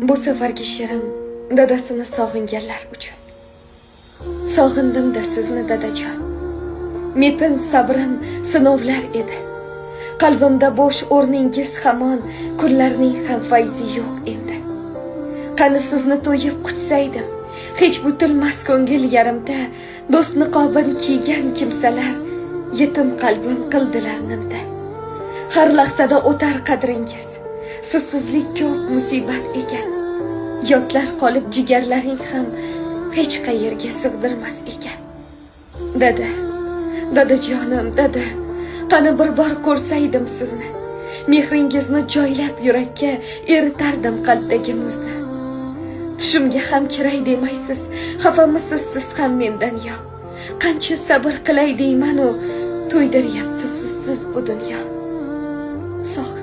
Bu safargi she'rim dadasini sog'inganlar uchun. Sog'indim-da sizni dadajon. Metin sabrim sinovlar edi. Qalbimda bo'sh o'rningiz hamon, kunlarning ham fayzi yo'q endi. Qani sizni to'yib quchsaydim, hech butilmas ko'ngil yarimda, do'st niqobini kiygan kimsalar yetim qalbim qildilar nimda. Har lahzada o'tar qadringiz, sizsizlik ko'p musibat ekan. Yodlar qolib jigarlaring ham hech qayerga sig'dirmas ekan. Dadajonim, dada, qani bir bor ko'rsaydim sizni, mehringizni joylab yurakka eritardim qalbdagi muzni. Tushimga ham kiray demaysiz, xafamisiz siz ham mendan yo. Qancha sabr qilay deyman-u, to'ydiryapti sizsiz bu dunyo. Sog'